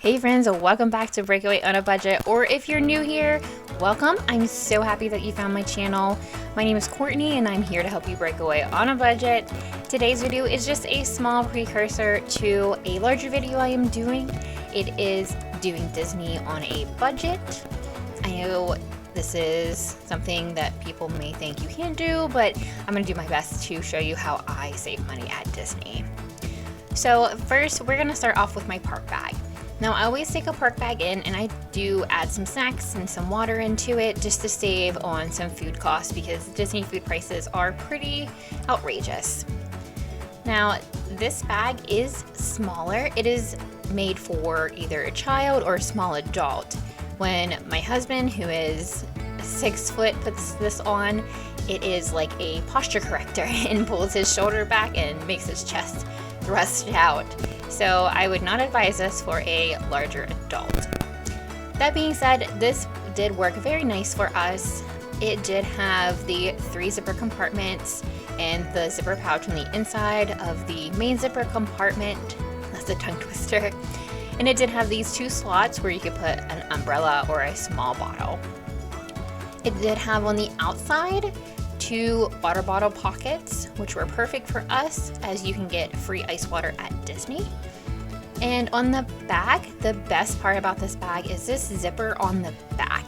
Hey friends, welcome back to Breakaway on a Budget, or if you're new here, welcome. I'm so happy that you found my channel. My name is Courtney and I'm here to help you break away on a budget. Today's video is just a small precursor to a larger video I am doing. It is doing Disney on a budget. I know this is something that people may think you can't do, but I'm gonna do my best to show you how I save money at Disney. So first, we're gonna start off with my park bag. Now I always take a park bag in and I do add some snacks and some water into it just to save on some food costs because Disney food prices are pretty outrageous. Now this bag is smaller. It is made for either a child or a small adult. When my husband, who is 6 foot, puts this on, it is like a posture corrector and pulls his shoulder back and makes his chest thrust out. So I would not advise this for a larger adult. That being said, this did work very nice for us. It did have the 3 zipper compartments and the zipper pouch on the inside of the main zipper compartment. That's a tongue twister. And it did have these 2 slots where you could put an umbrella or a small bottle. It did have on the outside 2 water bottle pockets, which were perfect for us as you can get free ice water at Disney. And on the back, the best part about this bag is this zipper on the back.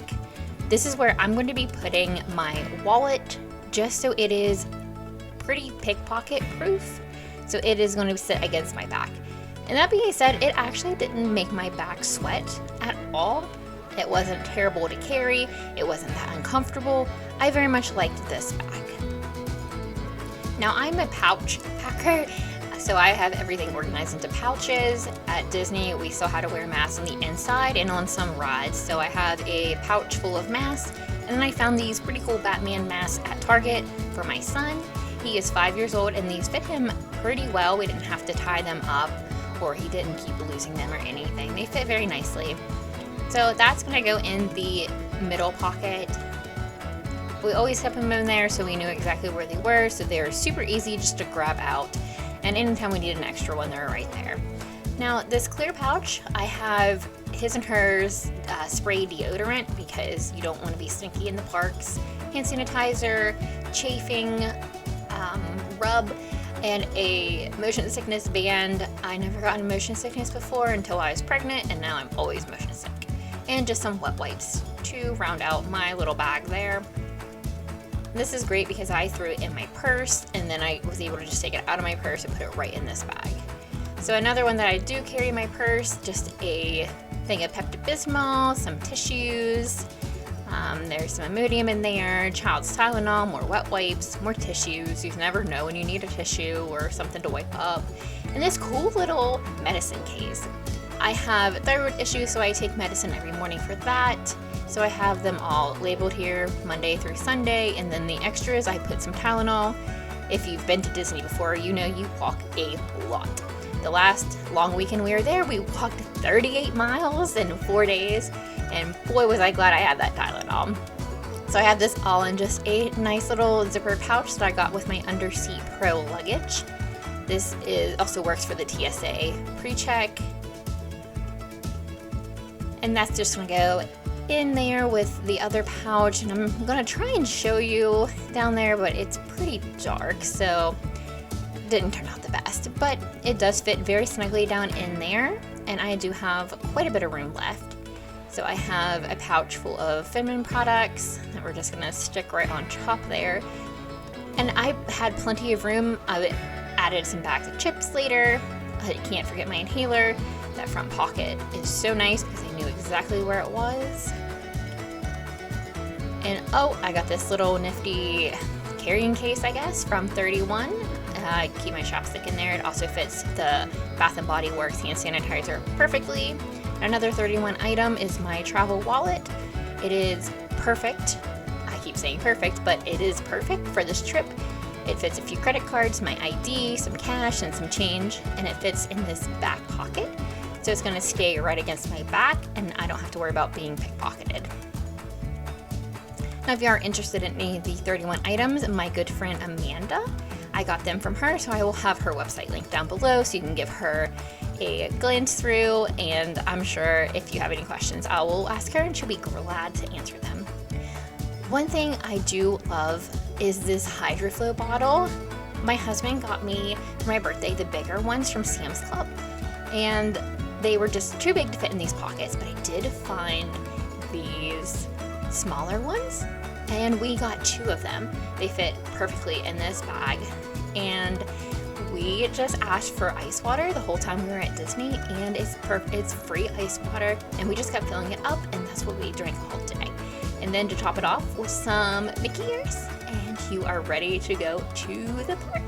This is where I'm going to be putting my wallet just so it is pretty pickpocket proof. So it is going to sit against my back. And that being said, it actually didn't make my back sweat at all. It wasn't terrible to carry. It wasn't that uncomfortable. I very much liked this bag. Now I'm a pouch packer, so I have everything organized into pouches. At Disney, we still had to wear masks on the inside and on some rides. So I have a pouch full of masks, and then I found these pretty cool Batman masks at Target for my son. He is 5 years old and these fit him pretty well. We didn't have to tie them up or he didn't keep losing them or anything. They fit very nicely. So that's gonna go in the middle pocket. We always kept them in there so we knew exactly where they were, so they're super easy just to grab out. And anytime we need an extra one, they're right there. Now this clear pouch, I have his and hers spray deodorant because you don't want to be stinky in the parks, hand sanitizer, chafing, rub, and a motion sickness band. I never gotten motion sickness before until I was pregnant, and now I'm always motion sick. And just some wet wipes to round out my little bag there. This is great because I threw it in my purse and then I was able to just take it out of my purse and put it right in this bag. So another one that I do carry in my purse, just a thing of Pepto-Bismol, some tissues, there's some Imodium in there, child's Tylenol, more wet wipes, more tissues. You never know when you need a tissue or something to wipe up. And this cool little medicine case. I have thyroid issues, so I take medicine every morning for that. So I have them all labeled here, Monday through Sunday, and then the extras, I put some Tylenol. If you've been to Disney before, you know you walk a lot. The last long weekend we were there, we walked 38 miles in 4 days, and boy was I glad I had that Tylenol. So I have this all in just a nice little zipper pouch that I got with my Underseat Pro luggage. This also works for the TSA pre-check. And that's just gonna go in there with the other pouch, and I'm gonna try and show you down there, but it's pretty dark, so it didn't turn out the best. But it does fit very snugly down in there, and I do have quite a bit of room left. So I have a pouch full of feminine products that we're just gonna stick right on top there. And I had plenty of room. I added some bags of chips later. I can't forget my inhaler. That front pocket is so nice because I knew exactly where it was. And oh, I got this little nifty carrying case, I guess, from 31. I keep my chapstick in there. It also fits the Bath & Body Works hand sanitizer perfectly. Another 31 item is my travel wallet. It is perfect. I keep saying perfect, but it is perfect for this trip. It fits a few credit cards, my ID, some cash, and some change, and it fits in this back pocket. So it's gonna stay right against my back, and I don't have to worry about being pickpocketed. Now, if you are interested in any of the 31 items, my good friend Amanda, I I got them from her, so I will have her website linked down below so you can give her a glance through, and I'm sure if you have any questions, I will ask her and she'll be glad to answer them. One thing I do love is this HydroFlow bottle. My husband got me for my birthday the bigger ones from Sam's Club, and they were just too big to fit in these pockets, but I did find these smaller ones, and we got 2 of them. They fit perfectly in this bag, and we just asked for ice water the whole time we were at Disney, and it's free ice water, and we just kept filling it up, and that's what we drank all day. And then to top it off with some Mickey ears, and you are ready to go to the park.